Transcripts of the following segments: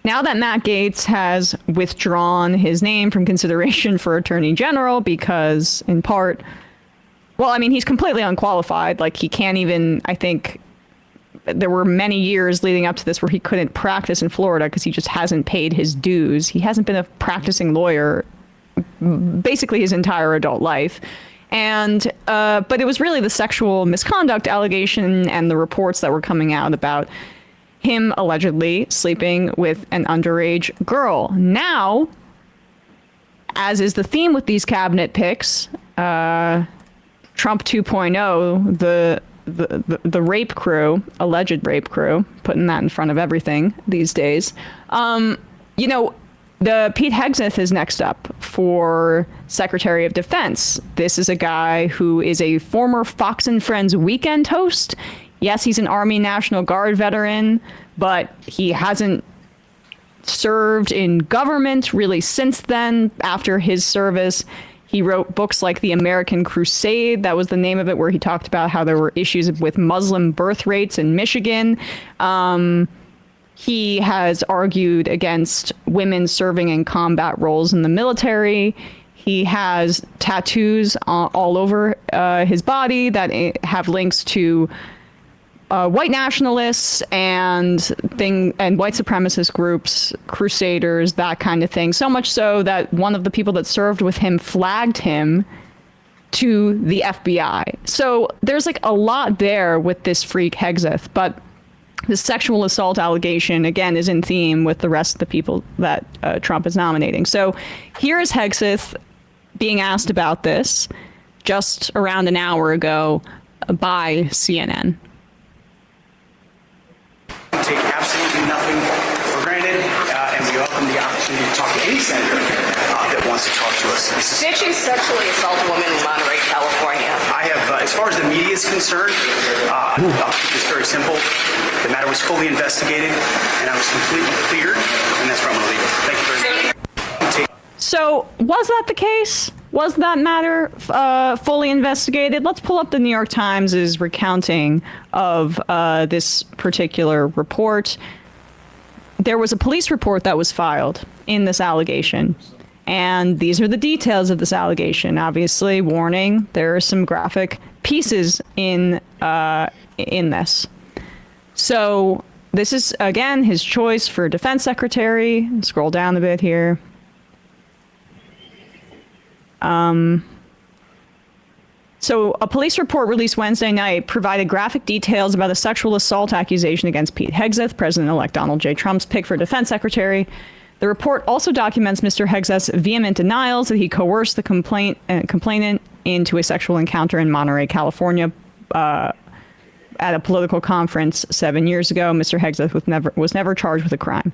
Now that Matt Gaetz has withdrawn his name from consideration for Attorney General because, in part, well, I mean, he's completely unqualified. Like, he can't even, I think, there were many years leading up to this where he couldn't practice in Florida because he just hasn't paid his dues. He hasn't been a practicing lawyer basically his entire adult life. And but it was really the sexual misconduct allegation and the reports that were coming out about him allegedly sleeping with an underage girl. Now, as is the theme with these cabinet picks, Trump 2.0, the rape crew, alleged rape crew, putting that in front of everything these days. You know, the Pete Hegseth is next up for Secretary of Defense. This is a guy who is a former Fox and Friends weekend host. Yes, he's an Army National Guard veteran, but he hasn't served in government really since then. After his service, he wrote books like The American Crusade. That was the name of it, where he talked about how there were issues with Muslim birth rates in Michigan. He has argued against women serving in combat roles in the military. He has tattoos all over his body that have links to white nationalists and white supremacist groups, crusaders, that kind of thing. So much so that one of the people that served with him flagged him to the FBI. So there's like a lot there with this freak Hegseth, but the sexual assault allegation, again, is in theme with the rest of the people that Trump is nominating. So here is Hegseth being asked about this just around an hour ago by CNN. Take absolutely nothing for granted, and we welcome the opportunity to talk to any senator that wants to talk to us. Did you sexually assault a woman in Monterey, California? I have, as far as the media is concerned, I'll keep this very simple. The matter was fully investigated, and I was completely cleared, and that's where I'm going to leave it. Thank you very much. So was that the case? Was that matter fully investigated? Let's pull up the New York Times' recounting of this particular report. There was a police report that was filed in this allegation, and these are the details of this allegation. Obviously, warning, there are some graphic pieces in this. So this is, again, his choice for defense secretary. Scroll down a bit here. So a police report released Wednesday night provided graphic details about a sexual assault accusation against Pete Hegseth, President-elect Donald J. Trump's pick for defense secretary. The report also documents Mr. Hegseth's vehement denials that he coerced the complainant into a sexual encounter in Monterey, California, at a political conference 7 years ago. Mr. Hegseth was never charged with a crime.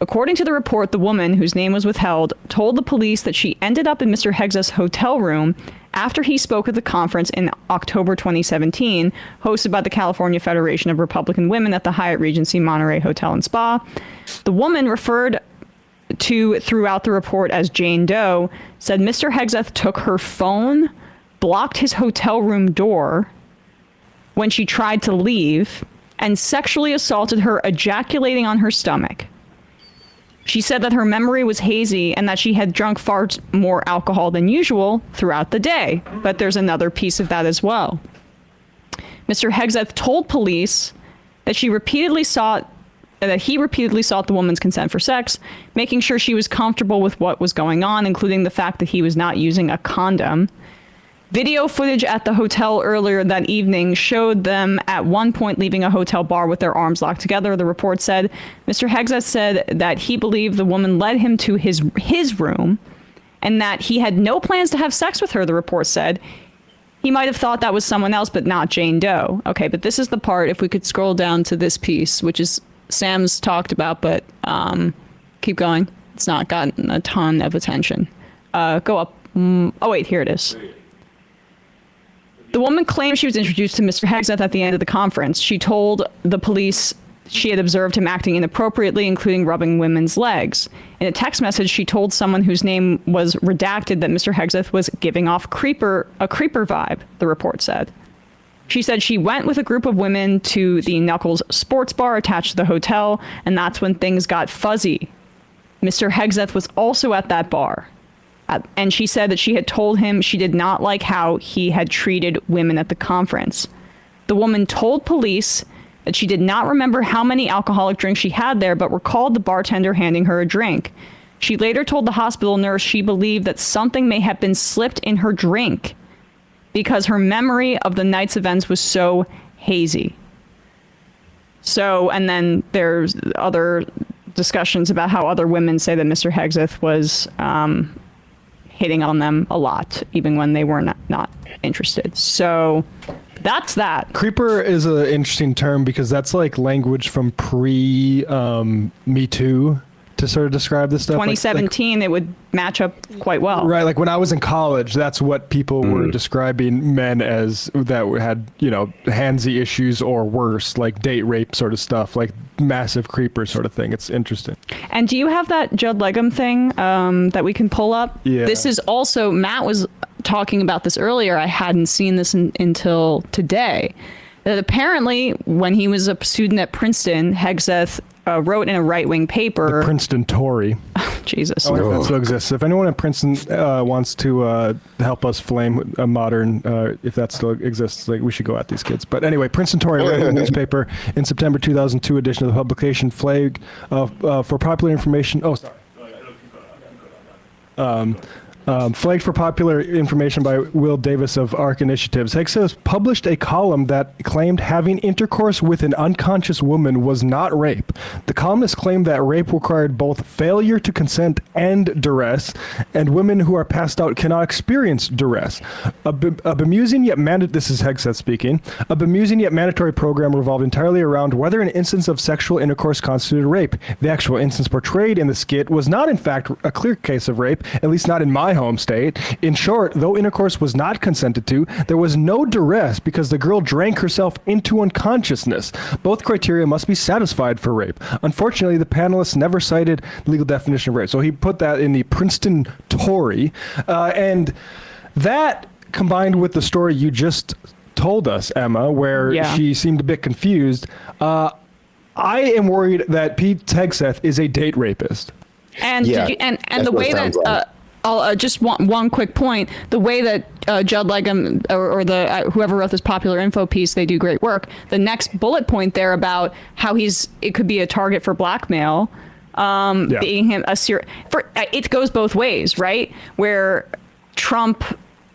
According to the report, the woman, whose name was withheld, told the police that she ended up in Mr. Hegseth's hotel room after he spoke at the conference in October 2017, hosted by the California Federation of Republican Women at the Hyatt Regency Monterey Hotel and Spa. The woman, referred to throughout the report as Jane Doe, said Mr. Hegseth took her phone, blocked his hotel room door when she tried to leave, and sexually assaulted her, ejaculating on her stomach. She said that her memory was hazy and that she had drunk far more alcohol than usual throughout the day. But there's another piece of that as well. Mr. Hegseth told police that he repeatedly sought the woman's consent for sex, making sure she was comfortable with what was going on, including the fact that he was not using a condom. Video footage at the hotel earlier that evening showed them at one point leaving a hotel bar with their arms locked together. The report said Mr. Hegseth said that he believed the woman led him to his room and that he had no plans to have sex with her, the report said. He might have thought that was someone else, but not Jane Doe. Okay, but this is the part, if we could scroll down to this piece, which is Sam's talked about, but keep going. It's not gotten a ton of attention. Go up. Oh, wait, here it is. The woman claimed she was introduced to Mr. Hegseth at the end of the conference. She told the police she had observed him acting inappropriately, including rubbing women's legs. In a text message, she told someone whose name was redacted that Mr. Hegseth was giving off a creeper vibe, the report said. She said she went with a group of women to the Knuckles sports bar attached to the hotel, and that's when things got fuzzy. Mr. Hegseth was also at that bar. And she said that she had told him she did not like how he had treated women at the conference. The woman told police that she did not remember how many alcoholic drinks she had there, but recalled the bartender handing her a drink. She later told the hospital nurse she believed that something may have been slipped in her drink because her memory of the night's events was so hazy. So, and then there's other discussions about how other women say that Mr. Hegseth was hitting on them a lot, even when they were not interested. So that's that. Creeper is an interesting term because that's like language from pre Me Too to sort of describe this stuff. 2017, it would match up quite well. Right, like when I was in college, that's what people were describing men as that had, handsy issues or worse, like date rape sort of stuff, like massive creeper sort of thing. It's interesting. And do you have that Judd Legum thing that we can pull up? Yeah. This is also, Matt was talking about this earlier. I hadn't seen this until today. That apparently, when he was a student at Princeton, Hegseth wrote in a right-wing paper. The Princeton Tory. Jesus. I wonder if that still exists. If anyone at Princeton wants to help us flame a modern, if that still exists, like we should go at these kids. But anyway, Princeton Tory wrote in a newspaper in September 2002 edition of the publication flagged for popular information. Oh, sorry. Flagged for popular information by Will Davis of ARC Initiatives. Hegseth published a column that claimed having intercourse with an unconscious woman was not rape. The columnist claimed that rape required both failure to consent and duress, and women who are passed out cannot experience duress. A bemusing yet this is Hegseth speaking. A bemusing yet mandatory program revolved entirely around whether an instance of sexual intercourse constituted rape. The actual instance portrayed in the skit was not, in fact, a clear case of rape, at least not in my home state. In short, though intercourse was not consented to, there was no duress because the girl drank herself into unconsciousness. Both criteria must be satisfied for rape. Unfortunately, the panelists never cited the legal definition of rape. So he put that in the Princeton Tory. And that combined with the story you just told us, Emma, where she seemed a bit confused, I am worried that Pete Hegseth is a date rapist. And the way that I'll just want one quick point. The way that Judd Legum or the whoever wrote this popular info piece, they do great work. The next bullet point there about how it could be a target for blackmail, being him it goes both ways, right? Where Trump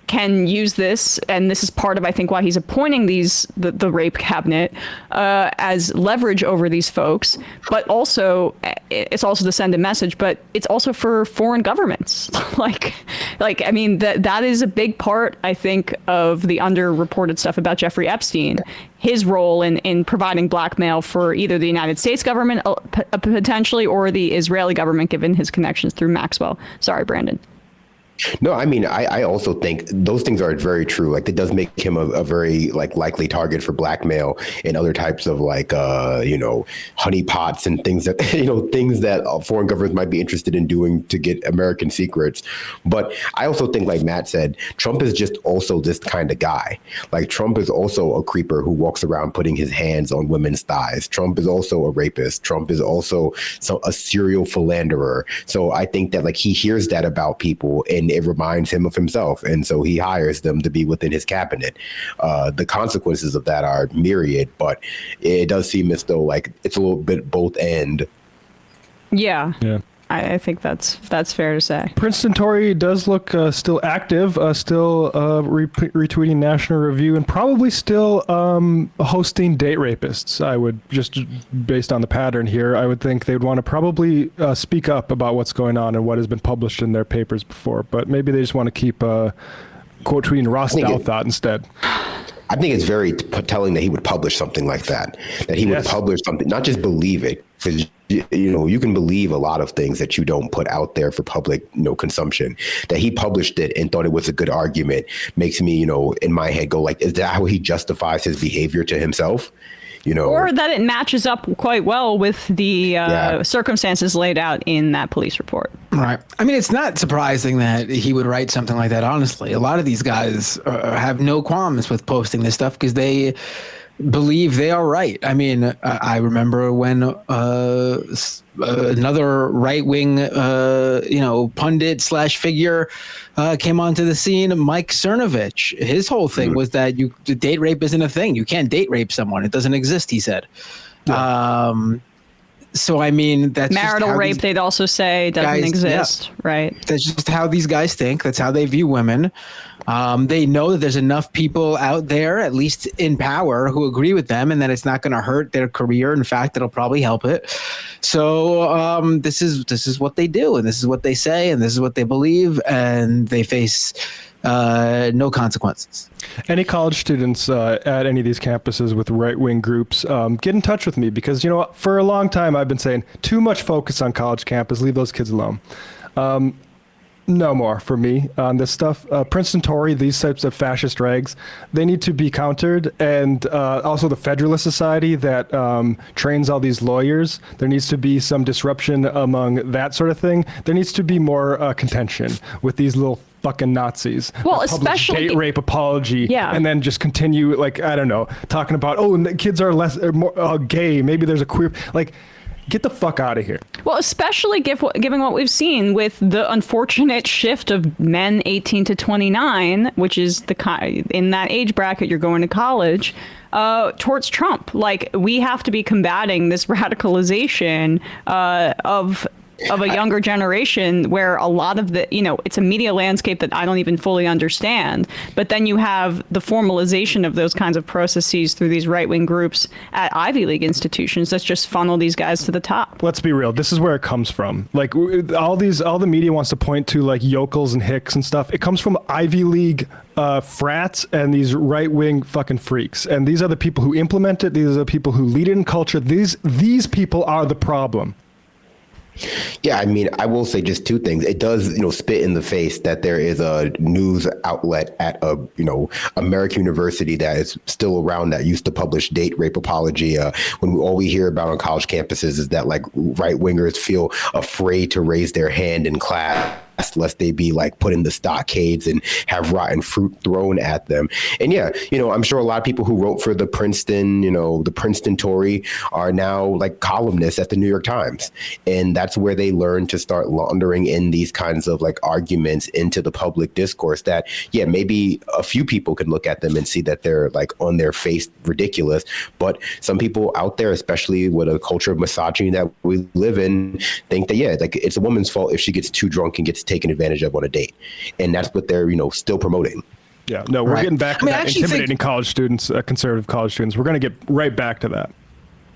can use this, and this is part of, I think, why he's appointing the rape cabinet as leverage over these folks. But also, it's also to send a message. But it's also for foreign governments. like I mean, that is a big part, I think, of the underreported stuff about Jeffrey Epstein. His role in providing blackmail for either the United States government potentially or the Israeli government, given his connections through Maxwell. Sorry, Brandon. No, I mean, I also think those things are very true. Like, it does make him a very likely target for blackmail and other types of honeypots and things that things that foreign governments might be interested in doing to get American secrets. But I also think, like Matt said, Trump is just also this kind of guy. Like, Trump is also a creeper who walks around putting his hands on women's thighs. Trump is also a rapist. Trump is also a serial philanderer. So I think that he hears that about people and it reminds him of himself. And so he hires them to be within his cabinet. The consequences of that are myriad, but it does seem as though it's a little bit both end. Yeah. I think that's fair to say. Princeton Tory does look still active, still retweeting National Review, and probably still hosting date rapists. I would, just based on the pattern here, I would think they would want to probably speak up about what's going on and what has been published in their papers before. But maybe they just want to keep quote tweeting Ross Douthat instead. I think it's very telling that he would publish something like that, that he would publish something, not just believe it, because you can believe a lot of things that you don't put out there for public consumption. That he published it and thought it was a good argument makes me in my head go is that how he justifies his behavior to himself? Or that it matches up quite well with the circumstances laid out in that police report. Right. I mean, it's not surprising that he would write something like that, honestly. A lot of these guys have no qualms with posting this stuff because they believe they are right. I mean, I remember when another right-wing, pundit / figure came onto the scene, Mike Cernovich. His whole thing was that date rape isn't a thing. You can't date rape someone. It doesn't exist, he said. Yeah. So, I mean, that's marital rape, they'd also say, doesn't exist, right? That's just how these guys think. That's how they view women. They know that there's enough people out there, at least in power, who agree with them and that it's not going to hurt their career. In fact, it'll probably help it. So this is what they do, and this is what they say, and this is what they believe, and they face no consequences. Any college students at any of these campuses with right-wing groups, get in touch with me because, for a long time I've been saying too much focus on college campus, leave those kids alone. No more for me on this stuff. Princeton Tory, these types of fascist rags, they need to be countered. And also the Federalist Society that trains all these lawyers, there needs to be some disruption among that sort of thing. There needs to be more contention with these little fucking Nazis. Well, especially date rape apology, and then just continue talking about and the kids are less or more gay. Maybe there's a queer Get the fuck out of here. Well, especially given what we've seen with the unfortunate shift of men 18 to 29, which is in that age bracket you're going to college, towards Trump. We have to be combating this radicalization of a younger generation where a lot of it's a media landscape that I don't even fully understand. But then you have the formalization of those kinds of processes through these right-wing groups at Ivy League institutions that just funnel these guys to the top. Let's be real. This is where it comes from. All the media wants to point to yokels and hicks and stuff. It comes from Ivy League frats and these right-wing fucking freaks. And these are the people who implement it. These are the people who lead it in culture. These people are the problem. Yeah, I mean, I will say just two things. It does, spit in the face that there is a news outlet at American University that is still around that used to publish date rape apology. When all we hear about on college campuses is that right wingers feel afraid to raise their hand in class lest they be put in the stockades and have rotten fruit thrown at them. And yeah, I'm sure a lot of people who wrote for the Princeton Tory are now columnists at the New York Times. And that's where they learn to start laundering in these kinds of arguments into the public discourse that, yeah, maybe a few people can look at them and see that they're on their face ridiculous. But some people out there, especially with a culture of misogyny that we live in, think that, yeah, it's a woman's fault if she gets too drunk and gets taken advantage of on a date. And that's what they're, still promoting. Yeah, no, we're getting back to that intimidating college students, conservative college students. We're going to get right back to that.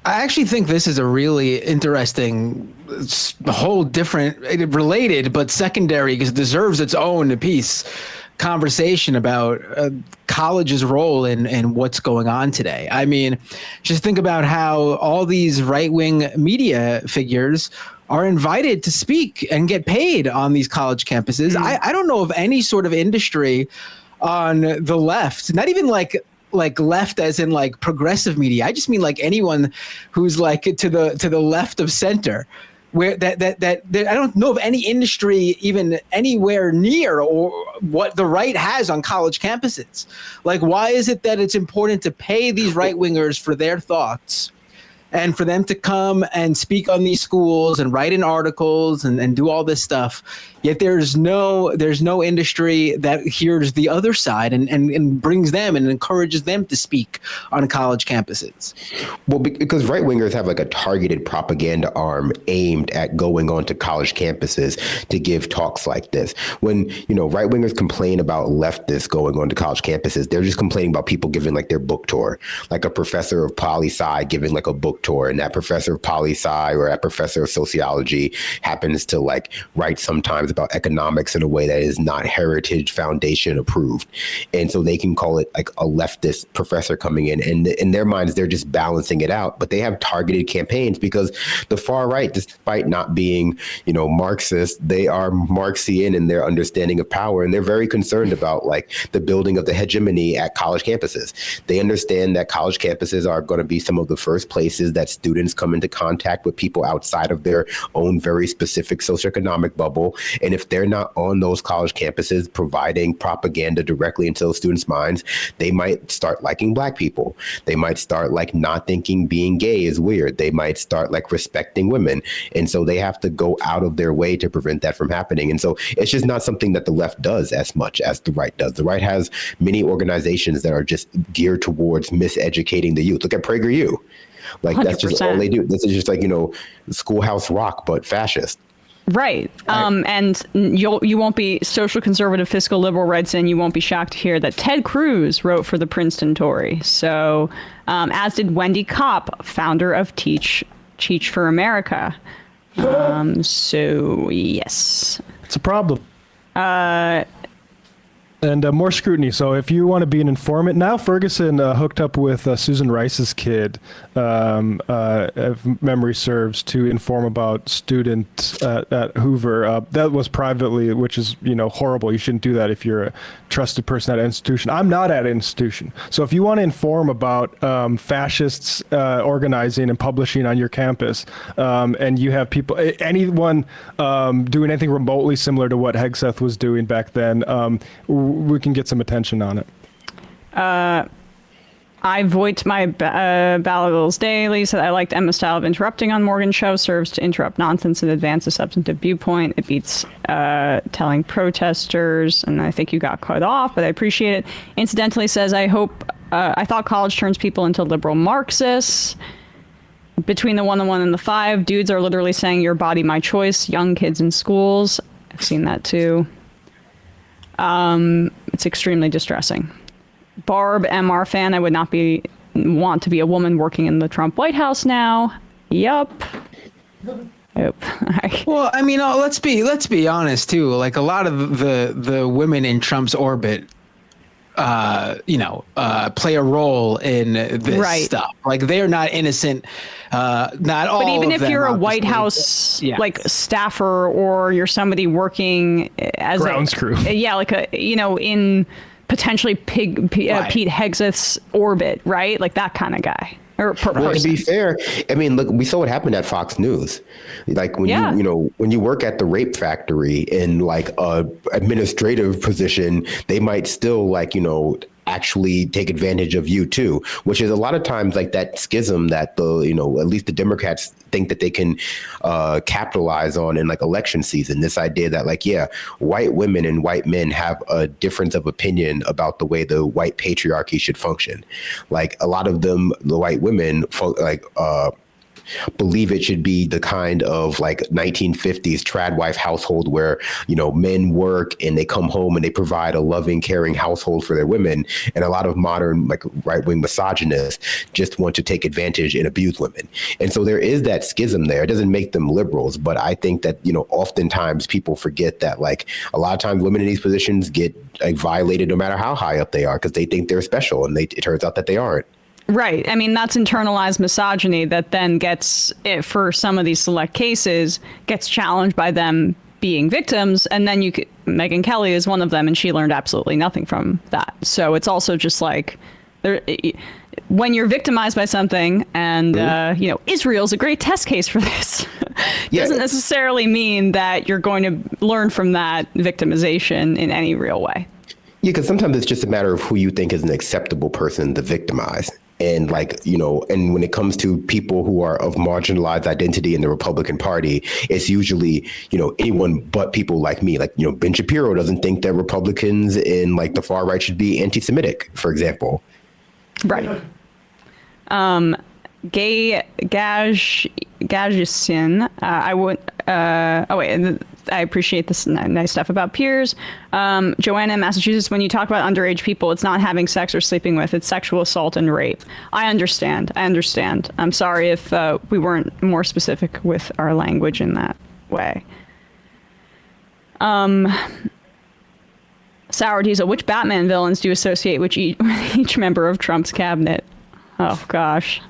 I actually think this is a really interesting, whole different, related but secondary, because it deserves its own piece, conversation about college's role in what's going on today. I mean, just think about how all these right-wing media figures are invited to speak and get paid on these college campuses. I don't know of any sort of industry on the left, not even like left as in progressive media. I just mean anyone who's to the left of center, where that I don't know of any industry even anywhere near or what the right has on college campuses. Why is it that it's important to pay these right wingers for their thoughts and for them to come and speak on these schools and write in articles and do all this stuff? Yet there's no industry that hears the other side and brings them and encourages them to speak on college campuses. Well, because right wingers have a targeted propaganda arm aimed at going onto college campuses to give talks like this. When, right wingers complain about leftists going onto college campuses, they're just complaining about people giving their book tour, a professor of poli-sci giving a book tour, and that professor of poli-sci or that professor of sociology happens to like write sometimes about economics in a way that is not Heritage Foundation approved. And so they can call it like a leftist professor coming in, and in their minds, they're just balancing it out. But they have targeted campaigns because the far right, despite not being, Marxist, they are Marxian in their understanding of power. And they're very concerned about like the building of the hegemony at college campuses. They understand that college campuses are going to be some of the first places that students come into contact with people outside of their own very specific socioeconomic bubble. And if they're not on those college campuses providing propaganda directly into those students' minds, they might start liking Black people. They might start like not thinking being gay is weird. They might start like respecting women. And so they have to go out of their way to prevent that from happening. And so it's just not something that the left does as much as the right does. The right has many organizations that are just geared towards miseducating the youth. Look at PragerU. Like 100%. That's just all they do. This is just like, Schoolhouse Rock, but fascist. Right. And you won't be social conservative fiscal liberal writes in, you won't be shocked to hear that Ted Cruz wrote for the Princeton Tory. So as did Wendy Kopp, founder of Teach for America. So yes. It's a problem. And more scrutiny. So if you want to be an informant, Niall Ferguson hooked up with Susan Rice's kid, if memory serves, to inform about students at Hoover. That was privately, which is, horrible. You shouldn't do that if you're a trusted person at an institution. I'm not at an institution. So if you want to inform about fascists organizing and publishing on your campus, and you have people, anyone doing anything remotely similar to what Hegseth was doing back then, we can get some attention on it. I vote my Ballagles daily, so I liked Emma's style of interrupting on Morgan's show, serves to interrupt nonsense and advance a substantive viewpoint. It beats telling protesters, and I think you got cut off, but I appreciate it. Incidentally says, I thought college turns people into liberal Marxists. Between the 1 and the 5, dudes are literally saying your body, my choice, young kids in schools. I've seen that too. It's extremely distressing. Barb, MR fan, I would not want to be a woman working in the Trump White House now. Yup. Yep. Well, I mean, let's be honest too. Like a lot of the women in Trump's orbit, play a role in this stuff. Like they're not innocent. Not all. But even of if you're them, a White House like staffer, or you're somebody working as grounds crew, in potentially Pete Hegseth's orbit, right? Like that kind of guy. Or well, to be fair, I mean, look, we saw what happened at Fox News. Like when when you work at the rape factory in like a administrative position, they might still actually take advantage of you too, which is a lot of times like that schism that at least the Democrats think that they can capitalize on in like election season. This idea that white women and white men have a difference of opinion about the way the white patriarchy should function. Like a lot of them, the white women believe it should be the kind of 1950s trad wife household where, men work and they come home and they provide a loving, caring household for their women. And a lot of modern right-wing misogynists just want to take advantage and abuse women. And so there is that schism there. It doesn't make them liberals, but I think that, oftentimes people forget that a lot of times women in these positions get violated no matter how high up they are because they think they're special and it turns out that they aren't. Right. I mean, that's internalized misogyny that then gets, for some of these select cases, gets challenged by them being victims. And then Megyn Kelly is one of them, and she learned absolutely nothing from that. So it's also just when you're victimized by something, and, Israel's a great test case for this. Doesn't necessarily mean that you're going to learn from that victimization in any real way. Yeah, because sometimes it's just a matter of who you think is an acceptable person to victimize. And and when it comes to people who are of marginalized identity in the Republican Party, it's usually, anyone but people like me. Ben Shapiro doesn't think that Republicans in the far right should be anti-Semitic, for example. Right. Gay Gajisin, I would, I appreciate this nice stuff about peers. Joanna in Massachusetts, when you talk about underage people, it's not having sex or sleeping with, it's sexual assault and rape. I understand. I'm sorry if we weren't more specific with our language in that way. Sour Diesel, which Batman villains do you associate with each member of Trump's cabinet? Oh, gosh.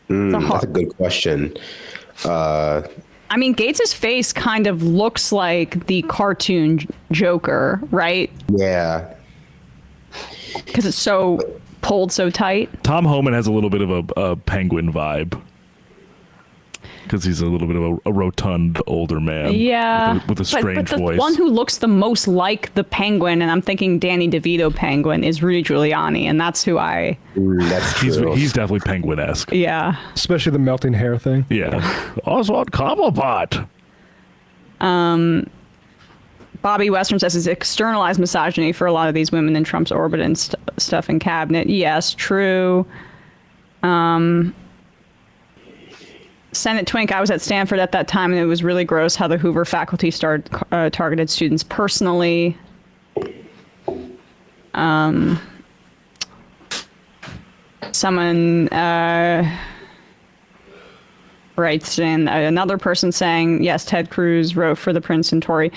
That's a good question. I mean, Gates's face kind of looks like the cartoon Joker, right? Yeah. Because it's so pulled so tight. Tom Homan has a little bit of a penguin vibe. Because he's a little bit of a rotund older man. Yeah. With a strange but the voice. one who looks the most like the penguin, and I'm thinking Danny DeVito penguin, is Rudy Giuliani, and that's who I... That's true. He's definitely penguin-esque. Yeah. Especially the melting hair thing. Yeah. Oswald Cobblepot. Bobby Western says it's externalized misogyny for a lot of these women in Trump's orbit and stuff in cabinet. Yes, true. Senate Twink, I was at Stanford at that time, and it was really gross how the Hoover faculty targeted students personally. Someone writes in, another person saying, yes, Ted Cruz wrote for the Princeton Tory.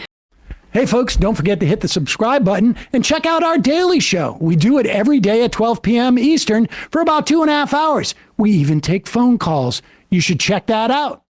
Hey, folks, don't forget to hit the subscribe button and check out our daily show. We do it every day at 12 p.m. Eastern for about 2.5 hours. We even take phone calls. You should check that out.